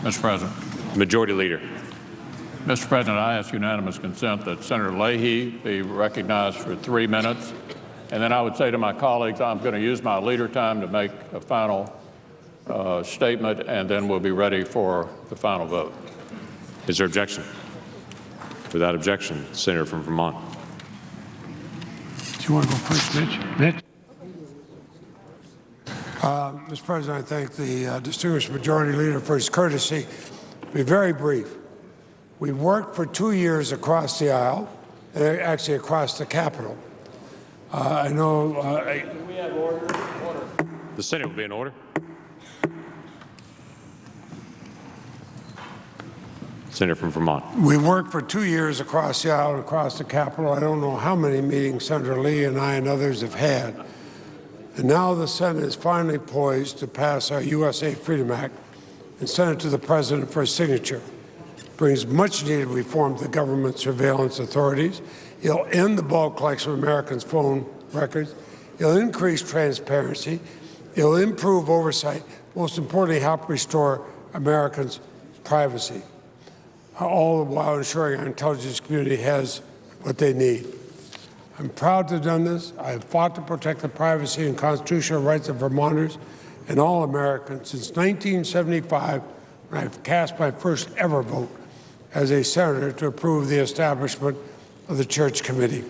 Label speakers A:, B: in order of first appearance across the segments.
A: Mr. President.
B: Majority Leader.
A: Mr. President, I ask unanimous consent that Senator Leahy be recognized for 3 minutes. And then I would say to my colleagues, I'm going to use my leader time to make a final statement, and then we'll be ready for the final vote.
B: Is there objection? Without objection, Senator from Vermont.
C: Do you want to go first, Mitch? Mitch? Mr. President, I thank the distinguished Majority Leader for his courtesy. Be very brief. We worked for 2 years across the aisle, actually across the Capitol. I know.
A: Can we have order?
B: The Senate will be in order. Senator from Vermont.
C: We worked for 2 years across the aisle and across the Capitol. I don't know how many meetings Senator Lee and I and others have had. And now the Senate is finally poised to pass our USA Freedom Act and send it to the President for his signature. It brings much-needed reform to the government surveillance authorities. It'll end the bulk collection of Americans' phone records. It'll increase transparency. It'll improve oversight. Most importantly, help restore Americans' privacy, all the while ensuring our intelligence community has what they need. I'm proud to have done this. I have fought to protect the privacy and constitutional rights of Vermonters and all Americans since 1975, when I cast my first ever vote as a senator to approve the establishment of the Church Committee.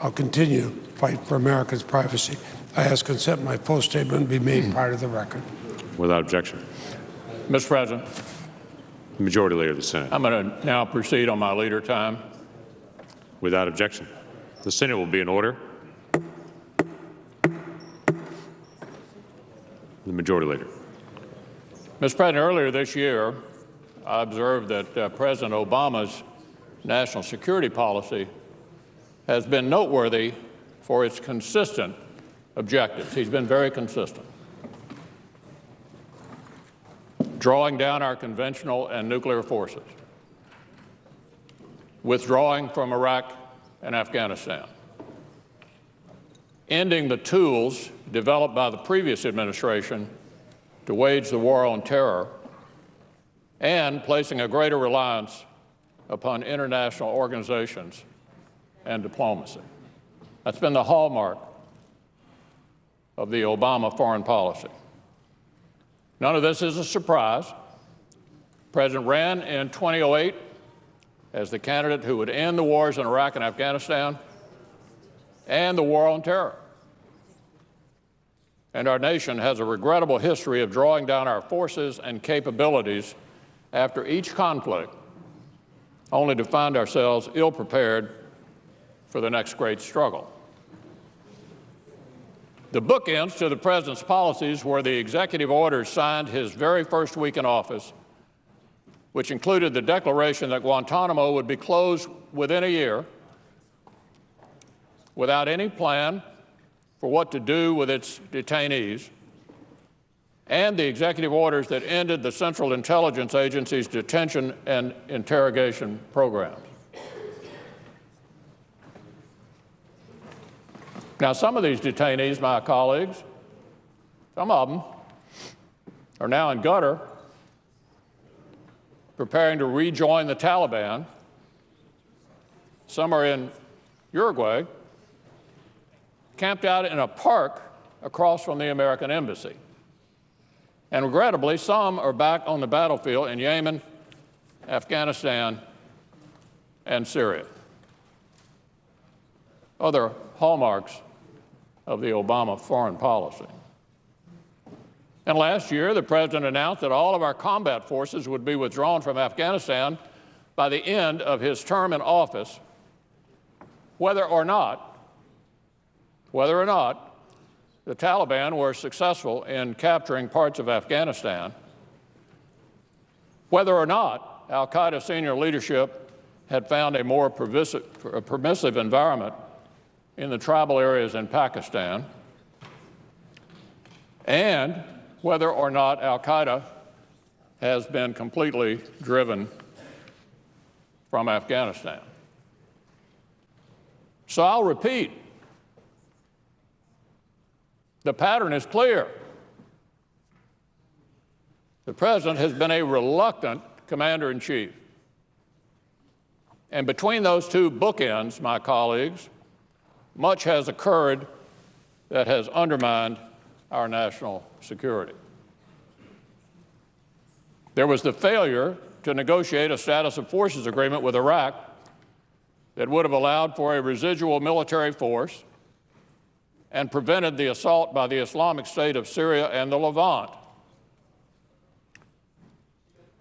C: I'll continue to fight for Americans' privacy. I ask consent my full statement be made part of the record.
B: Without objection.
A: Mr. President.
B: The Majority Leader of the Senate.
A: I'm going to now proceed on my leader time.
B: Without objection. The Senate will be in order. The Majority Leader.
A: Mr. President, earlier this year, I observed that President Obama's national security policy has been noteworthy for its consistent objectives. He's been very consistent. Drawing down our conventional and nuclear forces, withdrawing from Iraq and Afghanistan, ending the tools developed by the previous administration to wage the war on terror, and placing a greater reliance upon international organizations and diplomacy. That's been the hallmark of the Obama foreign policy. None of this is a surprise. The President ran in 2008 as the candidate who would end the wars in Iraq and Afghanistan and the war on terror. And our nation has a regrettable history of drawing down our forces and capabilities after each conflict, only to find ourselves ill-prepared for the next great struggle. The bookends to the President's policies were the executive orders signed his very first week in office, which included the declaration that Guantanamo would be closed within a year without any plan for what to do with its detainees, and the executive orders that ended the Central Intelligence Agency's detention and interrogation programs. Now, some of these detainees, my colleagues, some of them are now in Qatar, preparing to rejoin the Taliban. Some are in Uruguay, camped out in a park across from the American embassy. And regrettably, some are back on the battlefield in Yemen, Afghanistan, and Syria. Other hallmarks of the Obama foreign policy. And last year, the President announced that all of our combat forces would be withdrawn from Afghanistan by the end of his term in office, whether or not the Taliban were successful in capturing parts of Afghanistan, whether or not al-Qaeda senior leadership had found a more permissive environment in the tribal areas in Pakistan, and whether or not al-Qaeda has been completely driven from Afghanistan. So I'll repeat, the pattern is clear. The President has been a reluctant commander-in-chief. And between those two bookends, my colleagues, much has occurred that has undermined our national security. There was the failure to negotiate a status of forces agreement with Iraq that would have allowed for a residual military force and prevented the assault by the Islamic State of Syria and the Levant.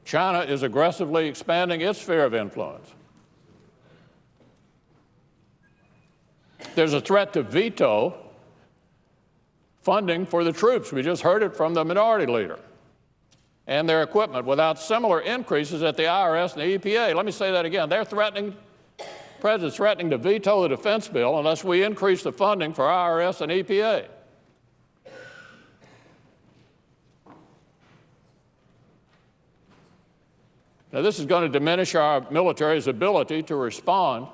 A: China is aggressively expanding its sphere of influence. There's a threat to veto funding for the troops. We just heard it from the minority leader, and their equipment, without similar increases at the IRS and the EPA. Let me say that again. The President's threatening to veto the defense bill unless we increase the funding for IRS and EPA. Now, this is going to diminish our military's ability to respond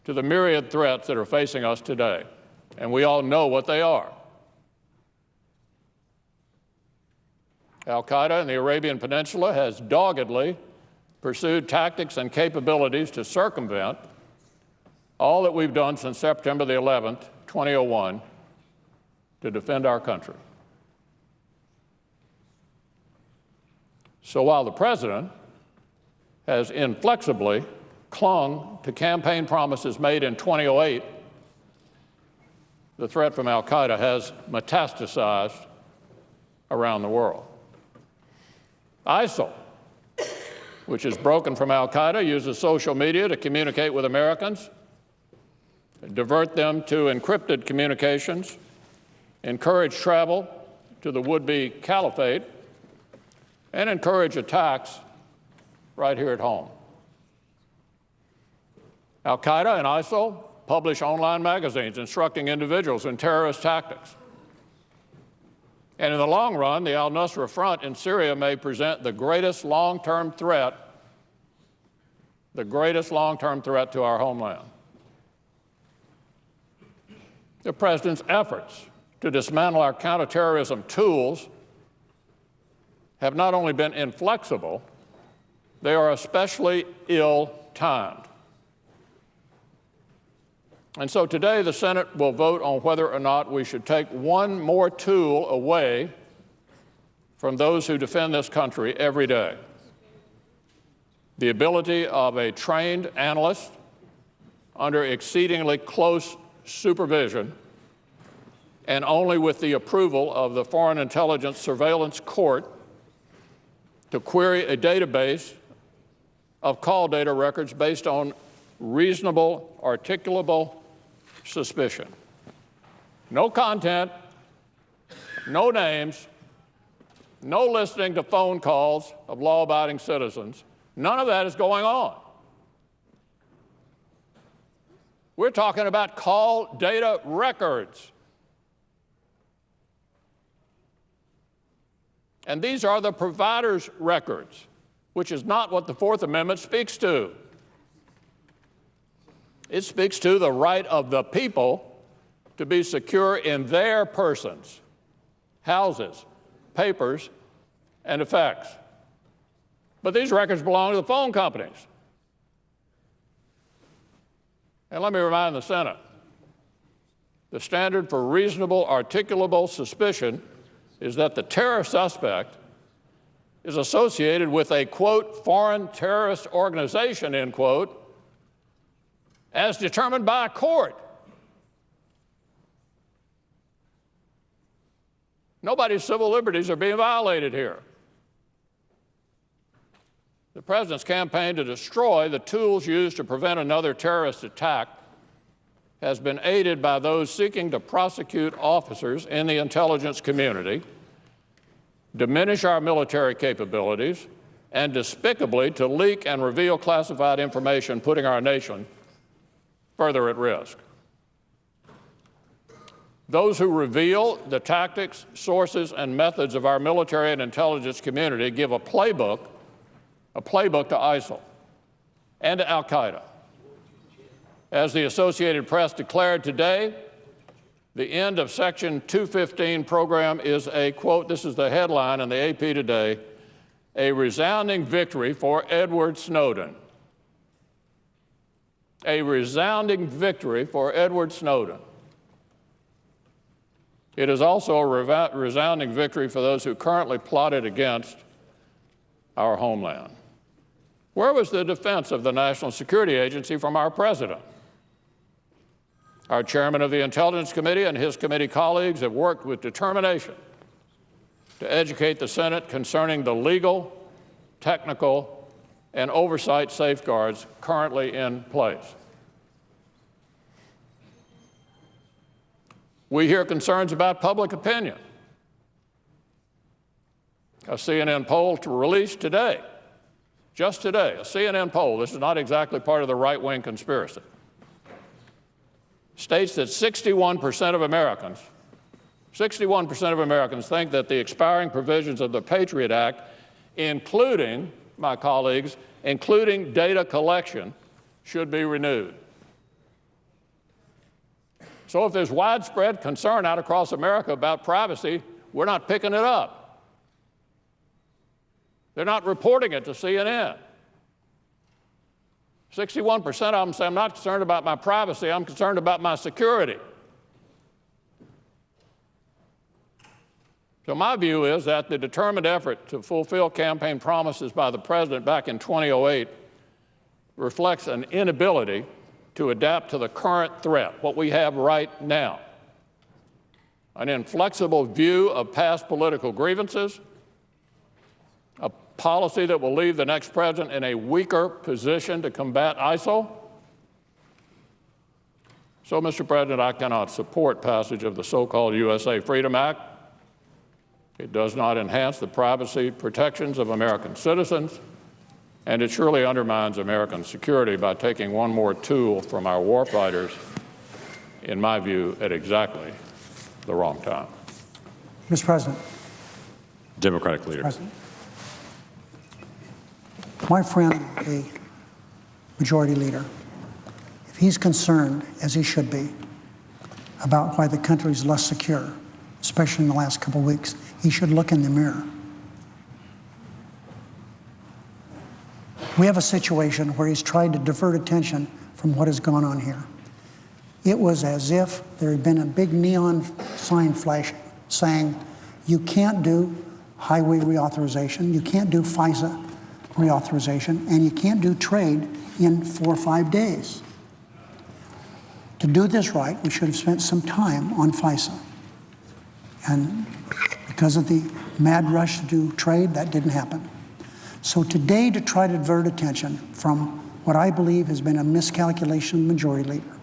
A: to the myriad threats that are facing us today, and we all know what they are. Al-Qaeda in the Arabian Peninsula has doggedly pursued tactics and capabilities to circumvent all that we've done since September the 11th, 2001, to defend our country. So while the President has inflexibly clung to campaign promises made in 2008, the threat from Al-Qaeda has metastasized around the world. ISIL, which is broken from Al-Qaeda, uses social media to communicate with Americans, divert them to encrypted communications, encourage travel to the would-be caliphate, and encourage attacks right here at home. Al-Qaeda and ISIL publish online magazines instructing individuals in terrorist tactics. And in the long run, the al-Nusra Front in Syria may present the greatest long-term threat to our homeland. The President's efforts to dismantle our counterterrorism tools have not only been inflexible, they are especially ill-timed. And so today the Senate will vote on whether or not we should take one more tool away from those who defend this country every day: the ability of a trained analyst under exceedingly close supervision and only with the approval of the Foreign Intelligence Surveillance Court to query a database of call data records based on reasonable, articulable suspicion. No content, no names, no listening to phone calls of law-abiding citizens. None of that is going on. We're talking about call data records. And these are the provider's records, which is not what the Fourth Amendment speaks to. It speaks to the right of the people to be secure in their persons, houses, papers, and effects. But these records belong to the phone companies. And let me remind the Senate, the standard for reasonable, articulable suspicion is that the terror suspect is associated with a, quote, foreign terrorist organization, end quote, as determined by a court. Nobody's civil liberties are being violated here. The President's campaign to destroy the tools used to prevent another terrorist attack has been aided by those seeking to prosecute officers in the intelligence community, diminish our military capabilities, and despicably to leak and reveal classified information, putting our nation further at risk. Those who reveal the tactics, sources, and methods of our military and intelligence community give a playbook to ISIL and to Al-Qaeda. As the Associated Press declared today, The end of Section 215 program is a, quote, this is the headline in the AP today, a resounding victory for Edward Snowden. A resounding victory for Edward Snowden. It is also a resounding victory for those who currently plotted against our homeland. Where was the defense of the National Security Agency from our president? Our chairman of the Intelligence Committee and his committee colleagues have worked with determination to educate the Senate concerning the legal, technical, and oversight safeguards currently in place. We hear concerns about public opinion. A CNN poll released today, just today, a CNN poll, this is not exactly part of the right-wing conspiracy, states that 61% of Americans think that the expiring provisions of the Patriot Act, including, my colleagues, including data collection, should be renewed. So if there's widespread concern out across America about privacy, we're not picking it up. They're not reporting it to CNN. 61% of them say, I'm not concerned about my privacy, I'm concerned about my security. So my view is that the determined effort to fulfill campaign promises by the president back in 2008 reflects an inability to adapt to the current threat, what we have right now. An inflexible view of past political grievances, a policy that will leave the next president in a weaker position to combat ISIL. So, Mr. President, I cannot support passage of the so-called USA Freedom Act. It does not enhance the privacy protections of American citizens, and it surely undermines American security by taking one more tool from our warfighters, in my view, at exactly the wrong time.
D: Mr. President.
B: Democratic leader.
D: President. My friend, the majority leader, if he's concerned, as he should be, about why the country is less secure, especially in the last couple of weeks, he should look in the mirror. We have a situation where he's tried to divert attention from what has gone on here. It was as if there had been a big neon sign flashing saying, you can't do highway reauthorization, you can't do FISA reauthorization, and you can't do trade in 4 or 5 days. To do this right, we should have spent some time on FISA. And because of the mad rush to do trade, that didn't happen. So today, to try to divert attention from what I believe has been a miscalculation of the majority leader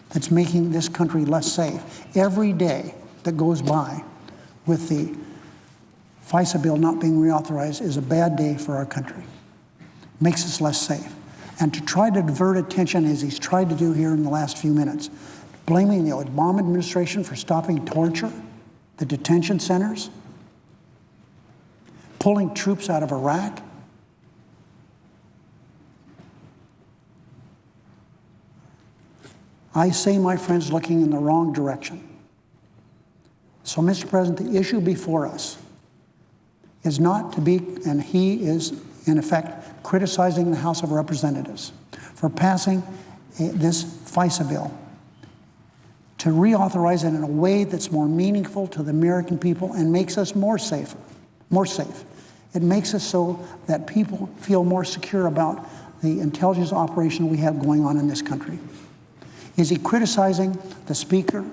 D: that's making this country less safe, every day that goes by with the FISA bill not being reauthorized is a bad day for our country. Makes us less safe. And to try to divert attention, as he's tried to do here in the last few minutes, blaming the Obama administration for stopping torture, the detention centers, pulling troops out of Iraq. I say, my friends, looking in the wrong direction. So, Mr. President, the issue before us is not to be, and he is, in effect, criticizing the House of Representatives for passing this FISA bill to reauthorize it in a way that's more meaningful to the American people and makes us more safe. It makes us so that people feel more secure about the intelligence operation we have going on in this country. Is he criticizing the Speaker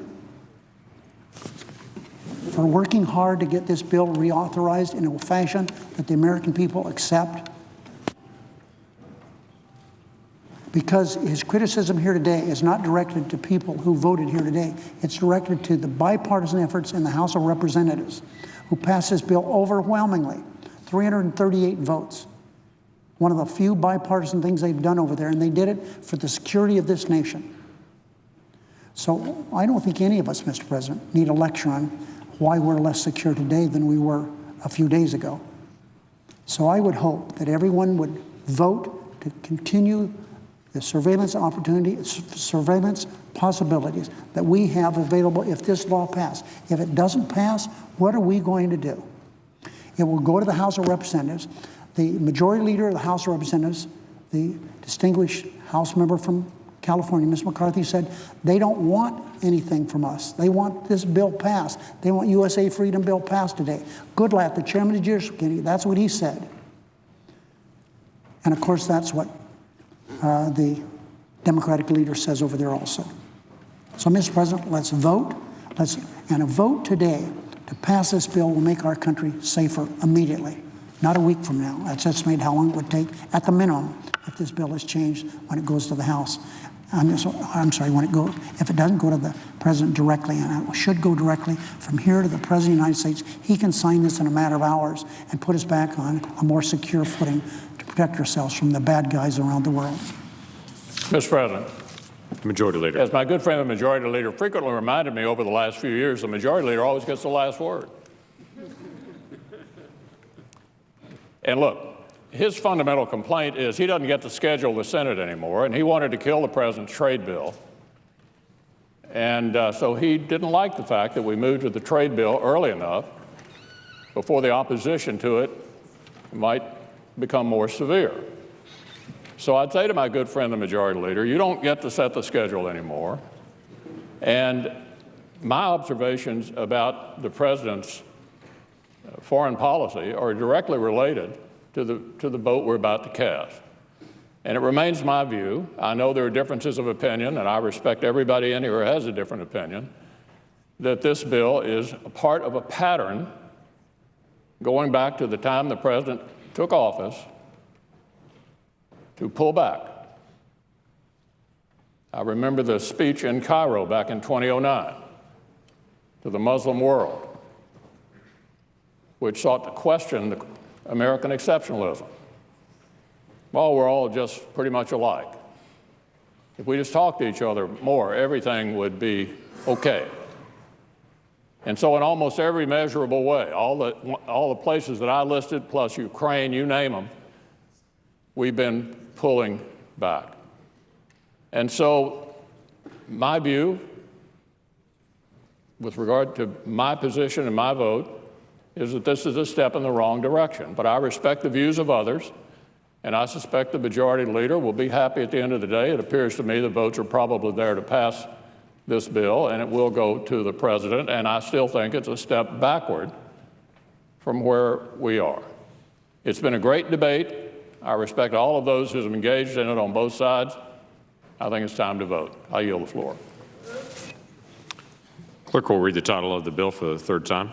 D: for working hard to get this bill reauthorized in a fashion that the American people accept? Because his criticism here today is not directed to people who voted here today. It's directed to the bipartisan efforts in the House of Representatives, who passed this bill overwhelmingly, 338 votes. One of the few bipartisan things they've done over there, and they did it for the security of this nation. So I don't think any of us, Mr. President, need a lecture on why we're less secure today than we were a few days ago. So I would hope that everyone would vote to continue the surveillance surveillance possibilities that we have available if this law passes. If it doesn't pass, what are we going to do? It will go to the House of Representatives. The majority leader of the House of Representatives, the distinguished House member from California, Ms. McCarthy, said they don't want anything from us. They want this bill passed. They want USA Freedom Bill passed today. Goodlatte, the chairman of the Judicial Committee, that's what he said. And of course, that's what the Democratic leader says over there also. So, Mr. President, let's vote. And a vote today to pass this bill will make our country safer immediately, not a week from now. That's estimated how long it would take at the minimum if this bill is changed when it goes to the House. I'm sorry, if it doesn't go to the President directly, and it should go directly from here to the President of the United States, he can sign this in a matter of hours and put us back on a more secure footing to protect ourselves from the bad guys around the world.
A: Mr. President.
B: Majority Leader.
A: As my good friend, the Majority Leader, frequently reminded me over the last few years, the Majority Leader always gets the last word. And look, his fundamental complaint is he doesn't get to schedule the Senate anymore, and he wanted to kill the President's trade bill. And so he didn't like the fact that we moved to the trade bill early enough before the opposition to it might become more severe. So I'd say to my good friend, the Majority Leader, you don't get to set the schedule anymore. And my observations about the President's foreign policy are directly related to the vote we're about to cast. And it remains my view, I know there are differences of opinion, and I respect everybody in here who has a different opinion, that this bill is a part of a pattern going back to the time the President took office to pull back. I remember the speech in Cairo back in 2009 to the Muslim world, which sought to question the American exceptionalism. Well, we're all just pretty much alike. If we just talk to each other more, everything would be okay. And so in almost every measurable way, all the places that I listed, plus Ukraine, you name them, we've been pulling back. And so my view with regard to my position and my vote is that this is a step in the wrong direction. But I respect the views of others, and I suspect the Majority Leader will be happy at the end of the day. It appears to me the votes are probably there to pass this bill, and it will go to the President, and I still think it's a step backward from where we are. It's been a great debate. I respect all of those who have engaged in it on both sides. I think it's time to vote. I yield the floor.
B: Clerk will read the title of the bill for the third time.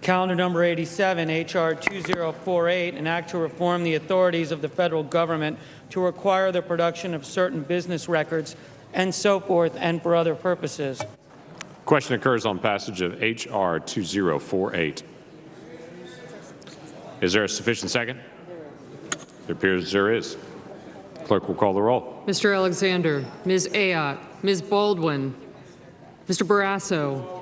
E: Calendar number 87, H.R. 2048, an act to reform the authorities of the federal government to require the production of certain business records and so forth and for other purposes.
B: Question occurs on passage of H.R. 2048. Is there a sufficient second? It appears there is. Clerk will call the roll.
F: Mr. Alexander, Ms. Ayotte, Ms. Baldwin, Mr. Barrasso,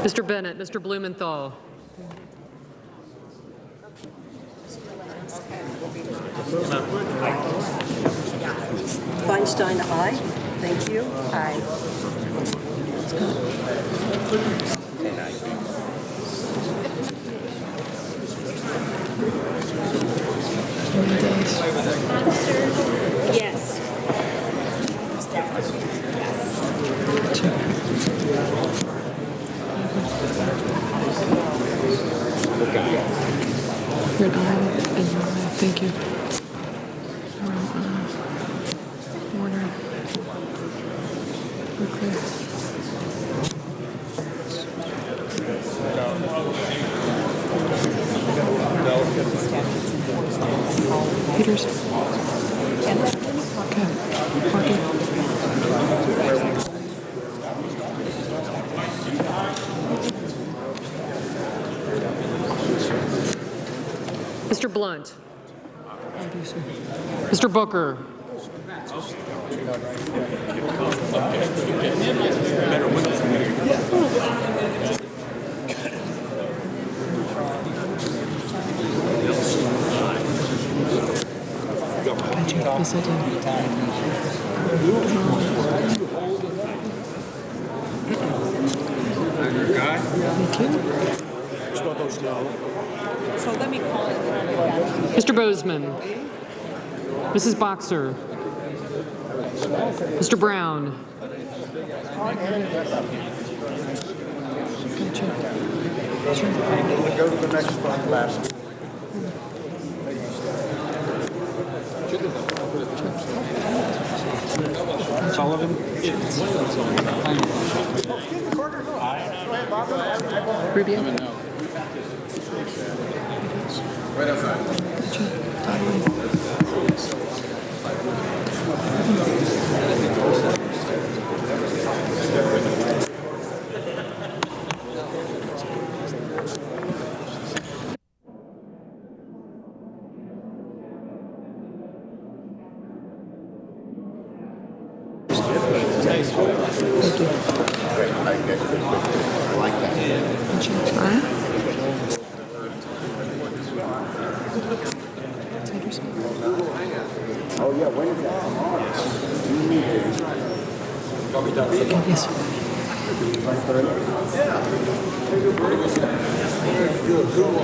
F: Mr. Bennett, Mr. Blumenthal.
G: Feinstein, aye. Thank you. Aye. Yes.
F: You're an aye and you're an aye. Thank you. Warner. We're clear. Peters. Okay. Parking. Mr. Blunt. Mr. Booker. Yes, I
G: So let me call it.
F: Mr. Bozeman. Mrs. Boxer. Mr. Brown.
H: Go to the next one last. Sullivan.
F: Rubio.
H: Right outside.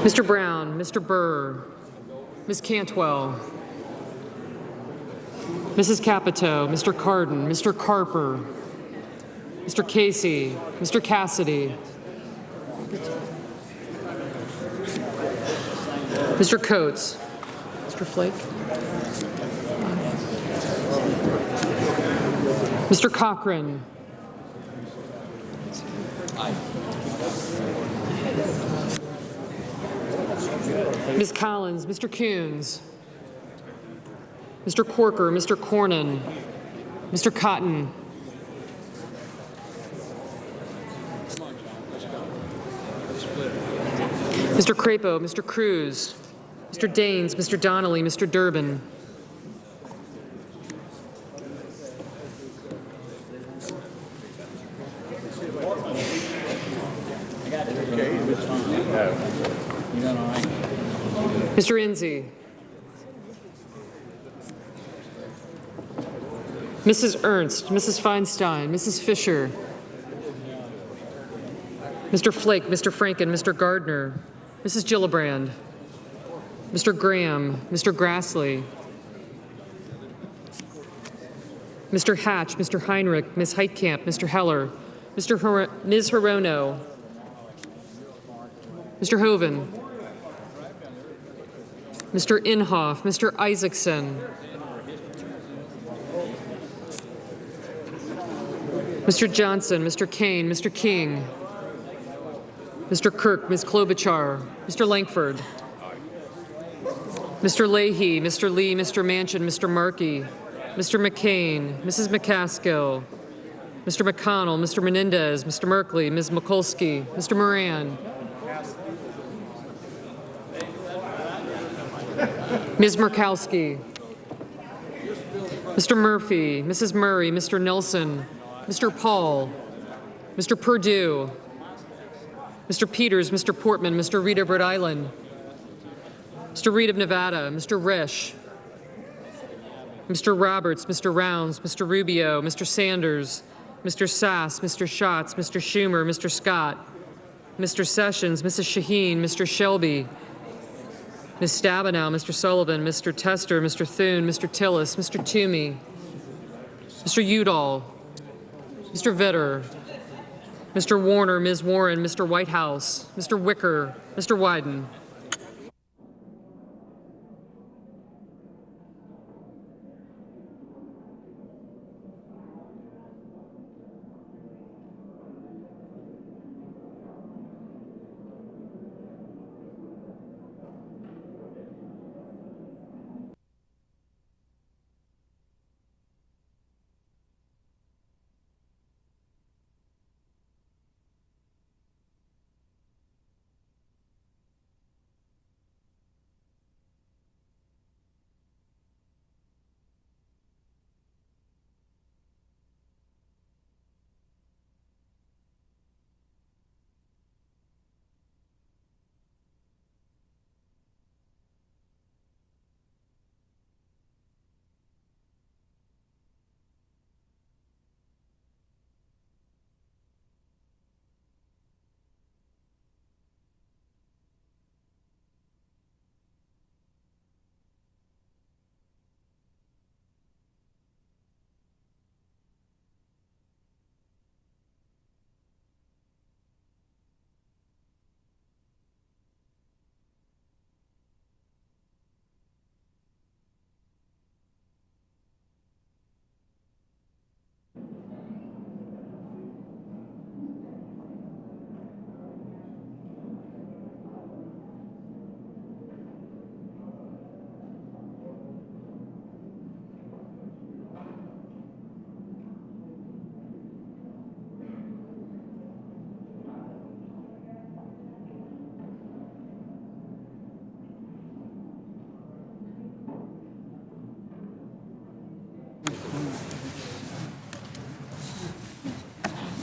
F: Mr. Brown, Mr. Burr, Ms. Cantwell, Mrs. Capito, Mr. Cardin, Mr. Carper, Mr. Casey, Mr. Cassidy, Mr. Coates, Mr. Flake, Mr. Cochran, Ms. Collins, Mr. Coons, Mr. Corker, Mr. Cornyn, Mr. Cotton, Mr. Crapo, Mr. Cruz, Mr. Daines, Mr. Donnelly, Mr. Durbin, Mr. Enzi, Mrs. Ernst, Mrs. Feinstein, Mrs. Fisher, Mr. Flake, Mr. Franken, Mr. Gardner, Mrs. Gillibrand, Mr. Graham, Mr. Grassley, Mr. Hatch, Mr. Heinrich, Ms. Heitkamp, Mr. Heller, Ms. Hirono, Mr. Hoven, Mr. Inhofe, Mr. Isaacson, Mr. Johnson, Mr. Kane, Mr. King, Mr. Kirk, Ms. Klobuchar, Mr. Langford, Mr. Leahy, Mr. Lee, Mr. Manchin, Mr. Markey, Mr. McCain, Mrs. McCaskill, Mr. McConnell, Mr. Menendez, Mr. Merkley, Ms. Mikulski, Mr. Moran, Ms. Murkowski, Mr. Murphy, Mrs. Murray, Mr. Nelson, Mr. Paul, Mr. Perdue, Mr. Peters, Mr. Portman, Mr. Reed of Rhode Island, Mr. Reed of Nevada, Mr. Risch, Mr. Roberts, Mr. Rounds, Mr. Rubio, Mr. Sanders, Mr. Sass, Mr. Schatz, Mr. Schumer, Mr. Scott, Mr. Sessions, Mrs. Shaheen, Mr. Shelby, Ms. Stabenow, Mr. Sullivan, Mr. Tester, Mr. Thune, Mr. Tillis, Mr. Toomey, Mr. Udall, Mr. Vitter, Mr. Warner, Ms. Warren, Mr. Whitehouse, Mr. Wicker, Mr. Wyden.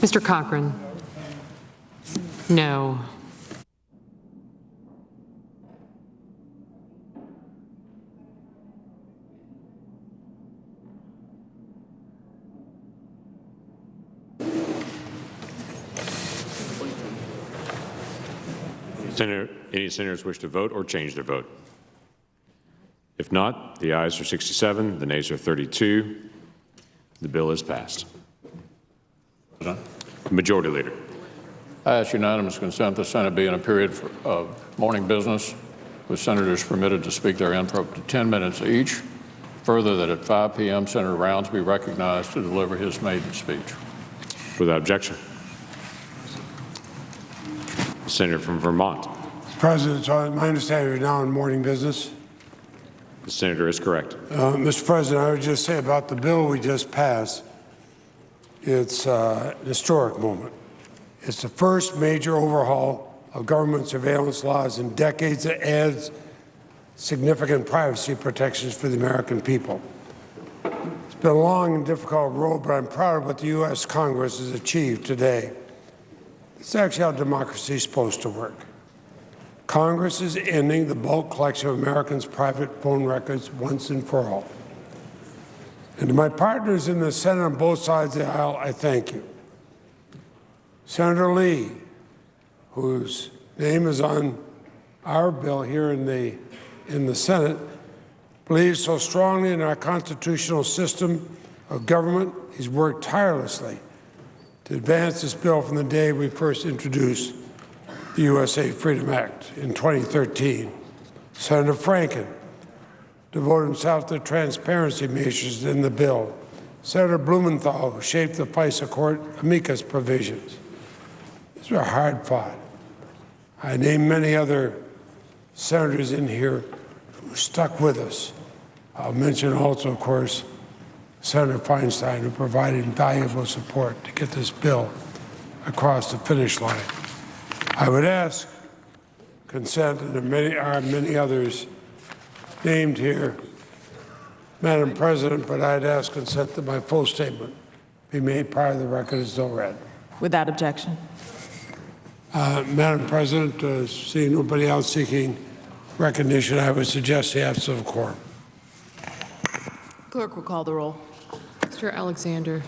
F: Mr. Cochran? No.
B: Any senators wish to vote or change their vote? If not, the ayes are 67, the nays are 32. The bill is passed. Majority Leader.
A: I ask unanimous consent the Senate be in a period of morning business with senators permitted to speak therein for up to 10 minutes each. Further, that at 5 p.m. Senator Rounds be recognized to deliver his maiden speech.
B: Without objection. Senator from Vermont.
C: Mr. President, so my understanding is now in morning business.
B: The senator is correct.
C: Mr. President, I would just say about the bill we just passed, it's an historic moment. It's the first major overhaul of government surveillance laws in decades that adds significant privacy protections for the American people. It's been a long and difficult road, but I'm proud of what the U.S. Congress has achieved today. It's actually how democracy is supposed to work. Congress is ending the bulk collection of Americans' private phone records once and for all. And to my partners in the Senate on both sides of the aisle, I thank you. Senator Lee, whose name is on our bill here in the Senate, believes so strongly in our constitutional system of government. He's worked tirelessly to advance this bill from the day we first introduced the USA Freedom Act in 2013. Senator Franken devoted himself to transparency measures in the bill. Senator Blumenthal, who shaped the FISA court amicus provisions. These were hard fought. I named many other senators in here who stuck with us. I'll mention also, of course, Senator Feinstein, who provided invaluable support to get this bill across the finish line. I would ask consent, and there are many others named here, Madam President, but I'd ask consent that my full statement be made part of the record as though read.
G: Without objection.
C: Madam President, seeing nobody else seeking recognition, I would suggest the absence of quorum.
G: Clerk will call the roll.
F: Mr. Alexander?